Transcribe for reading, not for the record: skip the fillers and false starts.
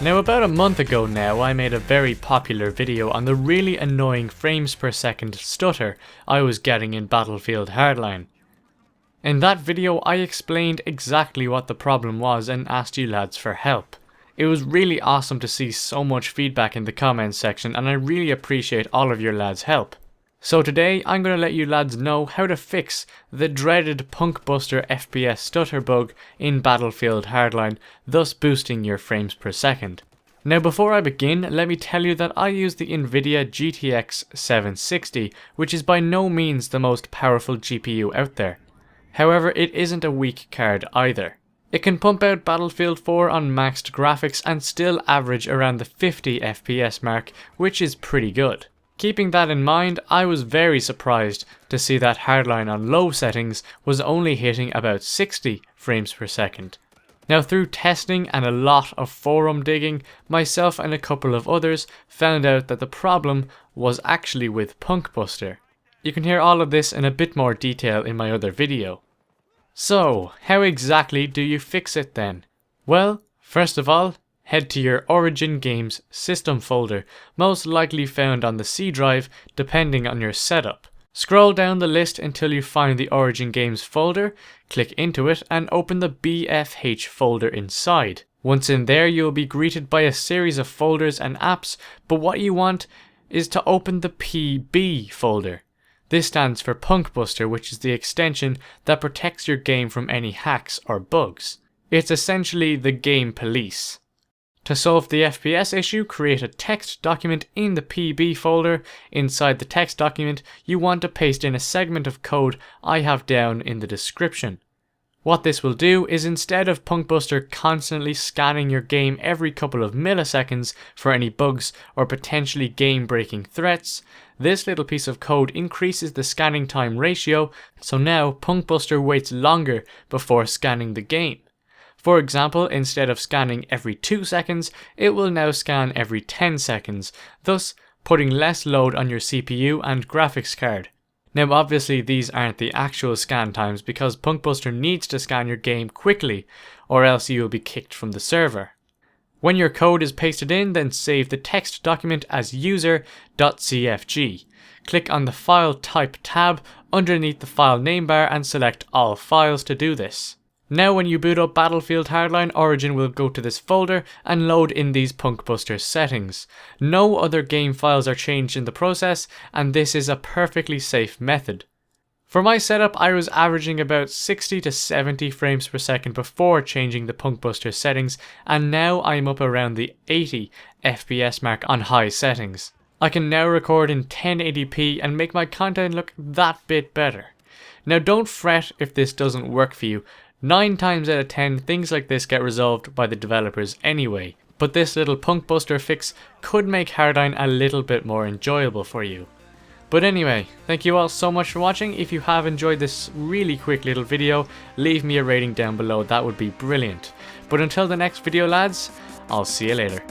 Now about a month ago now, I made a very popular video on the really annoying frames per second stutter I was getting in Battlefield Hardline. In that video I explained exactly what the problem was and asked you lads for help. It was really awesome to see so much feedback in the comments section, and I really appreciate all of your lads' help. So today I'm going to let you lads know how to fix the dreaded PunkBuster FPS stutter bug in Battlefield Hardline, thus boosting your frames per second. Now before I begin, let me tell you that I use the Nvidia GTX 760, which is by no means the most powerful GPU out there. However, it isn't a weak card either. It can pump out Battlefield 4 on maxed graphics and still average around the 50 FPS mark, which is pretty good. Keeping that in mind, I was very surprised to see that Hardline on low settings was only hitting about 60 frames per second. Now through testing and a lot of forum digging, myself and a couple of others found out that the problem was actually with PunkBuster. You can hear all of this in a bit more detail in my other video. So, how exactly do you fix it then? Well, first of all, head to your Origin Games system folder, most likely found on the C drive depending on your setup. Scroll down the list until you find the Origin Games folder, click into it and open the BFH folder inside. Once in there you'll be greeted by a series of folders and apps, but what you want is to open the PB folder. This stands for PunkBuster, which is the extension that protects your game from any hacks or bugs. It's essentially the game police. To solve the FPS issue, create a text document in the PB folder. Inside the text document, you want to paste in a segment of code I have down in the description. What this will do is, instead of PunkBuster constantly scanning your game every couple of milliseconds for any bugs or potentially game-breaking threats, this little piece of code increases the scanning time ratio, so now PunkBuster waits longer before scanning the game. For example, instead of scanning every 2 seconds, it will now scan every 10 seconds, thus putting less load on your CPU and graphics card. Now obviously these aren't the actual scan times because PunkBuster needs to scan your game quickly, or else you will be kicked from the server. When your code is pasted in, then save the text document as user.cfg. Click on the File Type tab underneath the file name bar and select All Files to do this. Now when you boot up Battlefield Hardline, Origin will go to this folder and load in these PunkBuster settings. No other game files are changed in the process, and this is a perfectly safe method. For my setup, I was averaging about 60 to 70 frames per second before changing the PunkBuster settings, and now I'm up around the 80 FPS mark on high settings. I can now record in 1080p and make my content look that bit better. Now don't fret if this doesn't work for you. 9 times out of 10 things like this get resolved by the developers anyway, but this little PunkBuster fix could make Hardline a little bit more enjoyable for you. But anyway, thank you all so much for watching. If you have enjoyed this really quick little video, leave me a rating down below, that would be brilliant. But until the next video lads, I'll see you later.